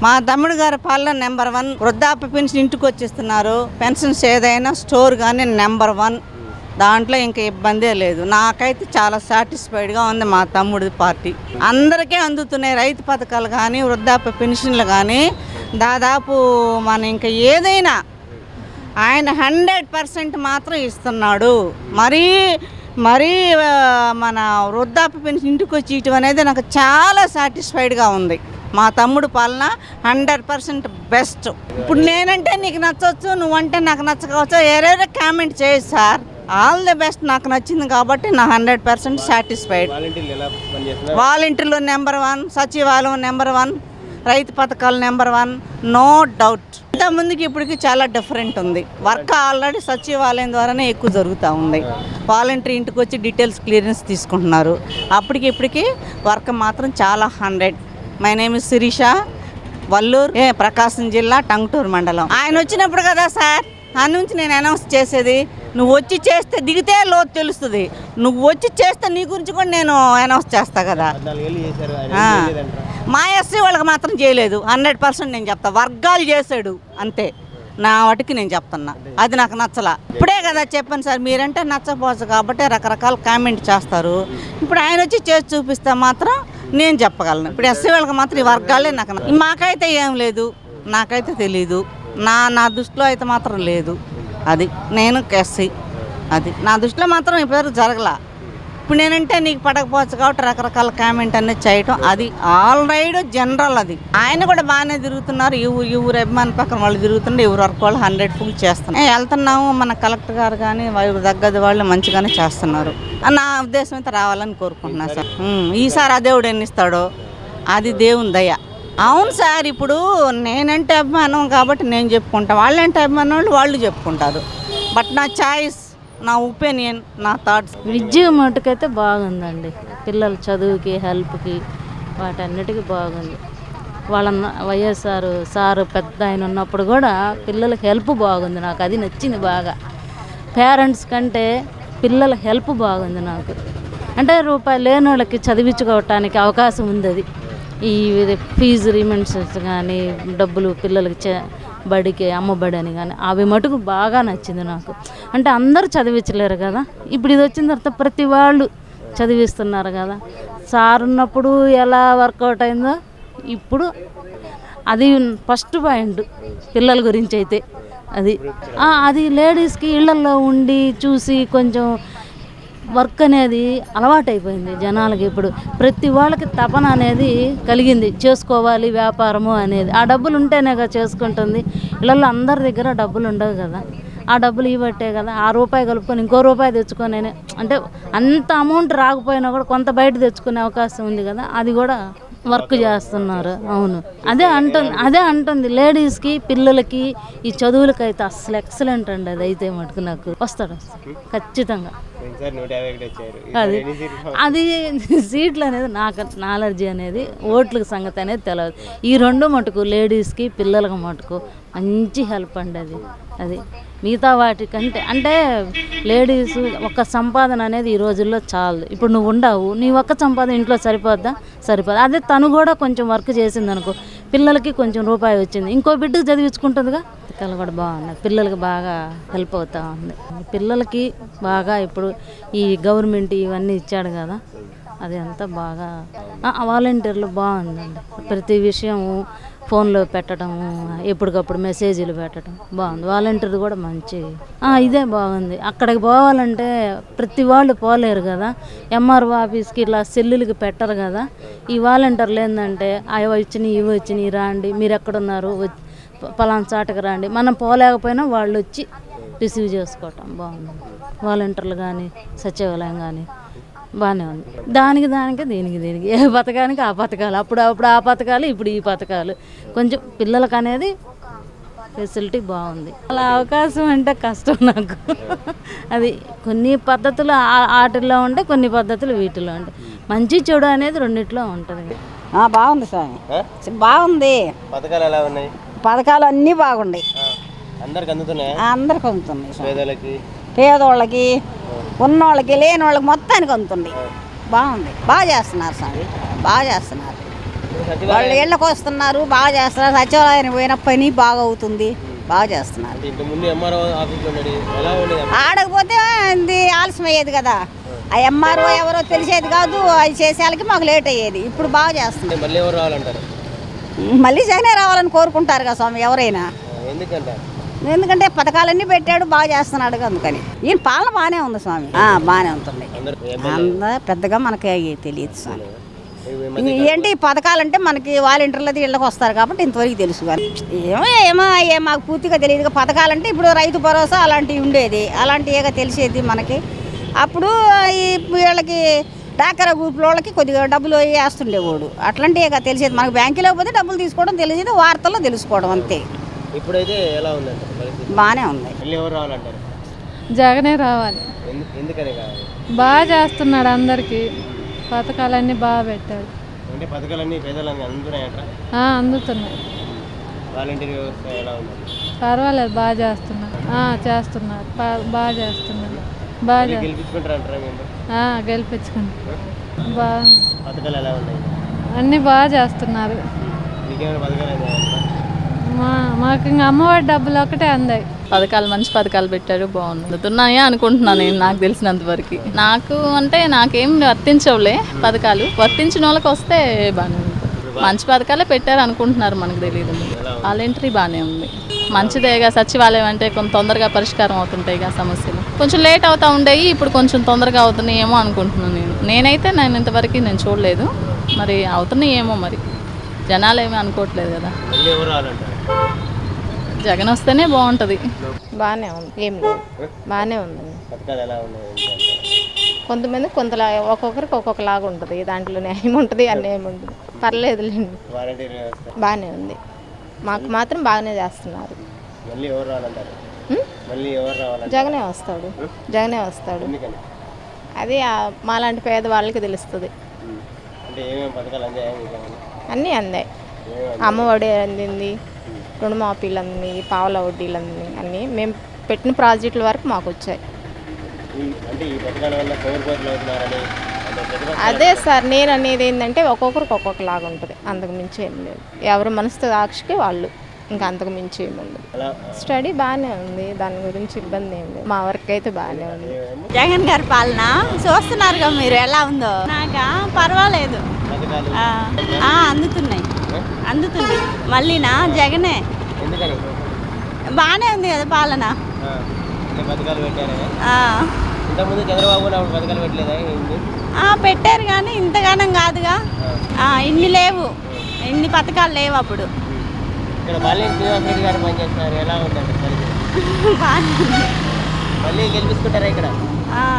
మా తమ్ముడు గారి పాలన నెంబర్ 1. వృద్ధాప్య పెన్షన్ ఇంటికి వచ్చేస్తున్నారు. పెన్షన్స్ ఏదైనా స్టోర్ కానీ నెంబర్ 1. దాంట్లో ఇంకా ఇబ్బందే లేదు. నాకైతే చాలా సాటిస్ఫైడ్గా ఉంది మా తమ్ముడి పార్టీ. అందరికీ అందుతున్నాయి రైతు పథకాలు కానీ వృద్ధాప్య పెన్షన్లు కానీ. దాదాపు మన ఇంకా ఏదైనా ఆయన 100% మాత్రం ఇస్తున్నాడు. మరీ మన వృద్ధాప్య పెన్షన్ ఇంటికి వచ్చి ఇవ్వడం అనేది నాకు చాలా సాటిస్ఫైడ్గా ఉంది. మా తమ్ముడు పాలన 100% బెస్ట్. ఇప్పుడు నేనంటే నీకు నచ్చవచ్చు, నువ్వంటే నాకు నచ్చకపోవచ్చు, ఏదైనా కామెంట్ చేయొచ్చు సార్. All the best. నాకు నచ్చింది కాబట్టి నా 100% సాటిస్ఫైడ్. వాలంటీర్లు నెంబర్ 1, సచివాలయం నెంబర్ 1, రైతు పథకాలు నెంబర్ 1, నో డౌట్. ఇంతకుముందుకి ఇప్పటికి చాలా డిఫరెంట్ ఉంది. వర్క్ ఆల్రెడీ సచివాలయం ద్వారానే ఎక్కువ జరుగుతూ ఉంది. వాలంటీర్ ఇంటికి వచ్చి డీటెయిల్స్ క్లియరెన్స్ తీసుకుంటున్నారు. అప్పటికి ఇప్పటికి వర్క్ మాత్రం చాలా 100. My name is Shirisha, Valluru, Prakasam జిల్లా, టంగుటూరు మండలం. ఆయన వచ్చినప్పుడు కదా సార్ ఆ నుంచి నేను అనౌన్స్ చేసేది. నువ్వు వచ్చి చేస్తే దిగితే లోతు తెలుస్తుంది. నువ్వు వచ్చి చేస్తే నీ గురించి కూడా నేను అనౌన్స్ చేస్తా కదా. మా ఎస్సీ వాళ్ళకి మాత్రం చేయలేదు. 100% నేను చెప్తా. వర్గాలు చేశాడు అంతే. నా వాటికి నేను చెప్తున్నా. అది నాకు నచ్చలా. ఇప్పుడే కదా చెప్పాను సార్. మీరంటే నచ్చకపోవచ్చు కాబట్టి రకరకాల కామెంట్ చేస్తారు. ఇప్పుడు ఆయన వచ్చి చేసి చూపిస్తే మాత్రం నేను చెప్పగలను. ఇప్పుడు ఎస్సీ వాళ్ళకి మాత్రం ఈ వర్గాలే నాకు. మాకైతే ఏం లేదు, నాకైతే తెలీదు. నా దృష్టిలో అయితే మాత్రం లేదు. అది నేను ఎస్సీ. అది నా దృష్టిలో మాత్రం ఇప్పటివరకు జరగలా. ఇప్పుడు నేనంటే నీకు పడకపోవచ్చు కాబట్టి రకరకాల కామెంట్ అనేది చేయటం అది ఆల్ రైడ్ జనరల్. అది ఆయన కూడా బాగానే తిరుగుతున్నారు. ఊరు అభిమాని పక్కన వాళ్ళు తిరుగుతుండే ఎవరు వర్క్ వాళ్ళు 100% చేస్తున్నారు. వెళ్తున్నాము. మన కలెక్టర్ గారు కానీ దగ్గర వాళ్ళు మంచిగానే చేస్తున్నారు. నా ఉద్దేశం అయితే రావాలని కోరుకుంటున్నాను సార్. ఈసారి ఆ దేవుడు ఎన్నిస్తాడో అది దేవుని దయ. అవును సార్. ఇప్పుడు నేనంటే అభిమానం కాబట్టి నేను చెప్పుకుంటా. వాళ్ళంటే అభిమానం వాళ్ళు చెప్పుకుంటారు. బట్ నా చాయిస్, నా ఒపీనియన్, నా థాట్స్. విద్య మటుకైతే బాగుందండి. పిల్లల చదువుకి, హెల్ప్కి, వాటన్నిటికీ బాగుంది. వాళ్ళ వైఎస్ఆర్ సారు పెద్ద ఆయన ఉన్నప్పుడు కూడా పిల్లలకి హెల్ప్ బాగుంది. నాకు అది నచ్చింది బాగా. పేరెంట్స్ కంటే పిల్లల హెల్ప్ బాగుంది నాకు. అంటే రూపాయలు లేని వాళ్ళకి చదివించుకోవటానికి అవకాశం ఉంది. అది ఈ ఫీజు రీమెంబర్స్ కానీ డబ్బులు పిల్లలకి బడికి అమ్మబడి అని కానీ అవి మటుకు బాగా నచ్చింది నాకు. అంటే అందరూ చదివించలేరు కదా. ఇప్పుడు ఇది వచ్చిన తర్వాత ప్రతి వాళ్ళు చదివిస్తున్నారు కదా. సార్ ఉన్నప్పుడు ఎలా వర్కౌట్ అయిందో ఇప్పుడు అది ఫస్ట్ పాయింట్ పిల్లల గురించి అయితే. అది లేడీస్కి ఇళ్లలో ఉండి చూసి కొంచెం వర్క్ అనేది అలవాటైపోయింది జనాలకి. ఇప్పుడు ప్రతి వాళ్ళకి తపన అనేది కలిగింది, చేసుకోవాలి వ్యాపారము అనేది. ఆ డబ్బులు ఉంటేనేగా చేసుకుంటుంది. ఇళ్ళల్లో అందరి దగ్గర డబ్బులు ఉండవు కదా. ఆ డబ్బులు ఇవ్వట్టే కదా. ఆ రూపాయి కలుపుకొని ఇంకో రూపాయి తెచ్చుకొని అంటే అంత అమౌంట్ రాకపోయినా కూడా కొంత బయట తెచ్చుకునే అవకాశం ఉంది కదా. అది కూడా వర్క్ చేస్తున్నారు. అవును, అదే అంటుంది లేడీస్కి, పిల్లలకి, ఈ చదువులకైతే అసలు ఎక్సలెంట్ అండి. అది అయితే మటుకు నాకు వస్తాడు ఖచ్చితంగా. అది సీట్లు అనేది నాకు నాలెడ్జీ అనేది ఓట్లకు సంగతి అనేది తెలియదు. ఈ రెండు మటుకు లేడీస్కి, పిల్లలకు మటుకు మంచి హెల్ప్ అండి. అది మిగతా వాటికంటే అంటే లేడీస్ ఒక సంపాదన అనేది ఈ రోజుల్లో చాలు. ఇప్పుడు నువ్వు ఉండవు, నీ ఒక్క సంపాదన ఇంట్లో సరిపోద్దా? సరిపోదు. అదే తను కూడా కొంచెం వర్క్ చేసింది అనుకో, పిల్లలకి కొంచెం రూపాయి వచ్చింది, ఇంకో బిడ్డకు చదివించుకుంటుందిగా. పిల్లలు కూడా బాగున్నాయి. పిల్లలకి బాగా హెల్ప్ అవుతూ ఉంది. పిల్లలకి బాగా ఇప్పుడు ఈ గవర్నమెంట్ ఇవన్నీ ఇచ్చాడు కదా. అది అంతా బాగా వాలంటీర్లు బాగుందండి. ప్రతి విషయం ఫోన్లో పెట్టడము, ఎప్పటికప్పుడు మెసేజ్లు పెట్టడం బాగుంది. వాలంటీర్ కూడా మంచి ఇదే బాగుంది. అక్కడికి పోవాలంటే ప్రతి వాళ్ళు పోలేరు కదా. ఎంఆర్ఓ ఆఫీస్కి ఇట్లా సెల్లులకి పెట్టరు కదా. ఈ వాలంటీర్లు ఏంటంటే అవి వచ్చినాయి, ఇవి వచ్చినాయి, రాండి, మీరు ఎక్కడున్నారు, పలానా చాటుకు రండి. మనం పోలేకపోయినా వాళ్ళు వచ్చి రిసీవ్ చేసుకోవటం బాగుంది. వాలంటీర్లు కానీ సచివాలయం కానీ బాగానే ఉంది. దీనికి ఏ పథకానికి ఆ పథకాలు, అప్పుడు ఆ పథకాలు, ఇప్పుడు ఈ పథకాలు. కొంచెం పిల్లలకు అనేది ఫెసిలిటీ బాగుంది. అలా అవకాశం అంటే కష్టం నాకు. అది కొన్ని పద్ధతులు వాటిల్లో ఉంటే, కొన్ని పద్ధతులు వీటిలో ఉంటాయి. మంచి చెడు అనేది రెండిట్లో ఉంటుంది. బాగుంది స్వామి, బాగుంది. పథకాలు ఎలా ఉన్నాయి? పథకాలు అన్నీ బాగున్నాయి. అందరికి అందుతున్నాయి. అందరికి అందుతున్నాయి. పేదోళ్ళకి, ఉన్నోళ్ళకి, లేని వాళ్ళకి మొత్తానికి అందుతుంది. బాగుంది. బాగా చేస్తున్నారు స్వామి, బాగా చేస్తున్నారు. వాళ్ళు ఇళ్ళకి వస్తున్నారు, బాగా చేస్తున్నారు. సచివాలయానికి పోయిన పని బాగా అవుతుంది, బాగా చేస్తున్నారు. అంటే ఇంతకు ముందు ఎంఆర్ఓ ఆఫీస్ ఉండేది ఎలా ఉండేది? ఆడకపోతే ఇది ఆలస్యం అయ్యేది కదా, ఆ ఎంఆర్ఓ ఎవరో తెలిసేది కాదు, అది చేసేళ్ళకి మాకు లేట్ అయ్యేది. ఇప్పుడు బాగా చేస్తుంది. అంటే మళ్ళీ ఎవరు రావాలంటారు? మళ్ళీ జగనే రావాలని కోరుకుంటారు కదా స్వామి ఎవరైనా. ఎందుకంటారు? ఎందుకంటే పథకాలన్నీ పెట్టాడు, బాగా చేస్తున్నాడు అందుకని. ఈయన పాలన బాగానే ఉంది స్వామి, బాగానే ఉంటుంది. అందరూ పెద్దగా మనకి తెలియదు స్వామి. ఏంటి ఈ పథకాలంటే మనకి వాలంటీర్లది ఇళ్ళకి వస్తారు కాబట్టి ఇంతవరకు తెలుసు. కానీ ఏమో మాకు పూర్తిగా తెలియదు. పథకాలంటే ఇప్పుడు రైతు భరోసా అలాంటివి ఉండేది, అలాంటివిగా తెలిసేది మనకి. అప్పుడు ఈ వీళ్ళకి డాక్రా గ్రూప్ వాళ్ళకి కొద్దిగా డబ్బులు వేస్తుండేవాడు, అట్లాంటివిగా తెలిసేది మనకు. బ్యాంకులో పోతే డబ్బులు తీసుకోవడం తెలియదు, వార్తల్లో తెలుసుకోవడం అంతే. ఇప్పుడైతే ఎలా ఉందంటే పరిస్థితి? బాగానే ఉంది. మళ్ళీ ఎవరు రావాలంటారు? జగనే రావాలి. ఎందుకని కావాలి? బాగా చేస్తున్నాడు, అందరికీ పథకాలన్నీ బాగా పెట్టాడు. అంటే పథకాలన్నీ పేదలన్నీ అందుతున్నాయంట? అందుతున్నాయి. వాలంటీర్ వ్యవస్థ ఎలా ఉంది? పర్వాలేదు, బాగా చేస్తున్నారు. చేస్తున్నారు, బాగా చేస్తున్నారు. బాగా గెలిపించుకుంటారంటారా మేము? గెలిపించుకుంటారు. బాగుంది. పథకాలు ఎలా ఉన్నాయి? అన్నీ బాగా చేస్తున్నారు. మీకేమైనా పథకాలు అయినాయంట? మాకు ఇంకా అమ్మఒడి డబ్బులు ఒకటే అందాయి. పథకాలు మంచి పథకాలు పెట్టారు, బాగున్నాయి అనుకుంటున్నాను నేను, నాకు తెలిసినంత వరకు. నాకు అంటే నాకేం వర్తించవులే పథకాలు, వర్తించిన వాళ్ళకి వస్తే బాగానే ఉంది. మంచి పథకాలే పెట్టారు అనుకుంటున్నారు, మనకు తెలియదు. వాలంటరీ బాగానే ఉంది, మంచిదేగా. సచివాలయం అంటే కొంచెం తొందరగా పరిష్కారం అవుతుంటాయిగా సమస్యలు. కొంచెం లేట్ అవుతూ ఉండేవి, ఇప్పుడు కొంచెం తొందరగా అవుతున్నాయి ఏమో అనుకుంటున్నాను నేనైతే ఇంతవరకు నేను చూడలేదు, మరి అవుతున్నాయి ఏమో. మరి జనాలు ఏమీ అనుకోవట్లేదు కదా. మళ్ళీ ఎవరు రావాలంటారు? జగన్ వస్తేనే బాగుంటుంది. బాగానే ఉంది, ఏం లేదు, బాగానే ఉందండి. పథకాలు ఎలా ఉన్నాయి? కొంతమంది కొంతలా, ఒక్కొక్కరికి ఒక్కొక్కలాగా ఉంటుంది. దాంట్లో న్యాయం ఉంటుంది, అన్యాయం ఉంటుంది. పర్లేదులేండి, వాలంటీర్ వ్యవస్థ బాగానే ఉంది. మాకు మాత్రం బాగానే చేస్తున్నారు. మళ్ళీ ఎవరు రావాలంటారు? మళ్ళీ ఎవరు రావాలంటారు? జగనే వస్తాడు, జగనే వస్తాడు. ఎందుకని? అది మాలాంటి పేద వాళ్ళకి తెలుస్తుంది. అంటే ఏమేమి పథకాలు అందాయి? అన్నీ అందాయి. అమ్మఒడి అందింది, రుణమాఫీలు అందినాయి, పావుల వడ్డీలు అందినాయి, అన్నీ మేము పెట్టిన ప్రాజెక్టుల వరకు మాకు వచ్చాయి. అంటే ఈ పథకాల వల్ల సౌకర్యాలు అవుతున్నారని అదే సార్ నేను అనేది ఏంటంటే ఒక్కొక్కరికి ఒక్కొక్కలాగా ఉంటుంది, అంతకు మించి ఏం లేదు. ఎవరి మనసు సాక్షికి వాళ్ళు, ఇంకా అంతకు మించి ఏమి ఉండదు. స్టడీ బాగానే ఉంది, దాని గురించి ఇబ్బంది ఏం లేదు. మా వర్క్ అయితే బాగానే ఉంది. జగన్ గారి పాలన చూస్తున్నారుగా మీరు ఎలా ఉందో. నాకా పర్వాలేదు, అందుతున్నాయి మళ్ళీనా జగనే. ఎందుకని? బాగానే ఉంది కదా పాలన. పథకాలు పెట్టారా? ఇంతకుముందు చంద్రబాబు నాయుడు పథకాలు పెట్టలేదా? పెట్టారు కానీ ఇంతగానం కాదుగా, ఇన్ని లేవు, ఇన్ని పథకాలు లేవు అప్పుడు. ఇక్కడ మళ్ళీ శ్రీనివాస్ రెడ్డి గారు పనిచేస్తున్నారు, ఎలా ఉందండి పరిస్థితి? మళ్ళీ గెలిపించుకుంటారా ఇక్కడ?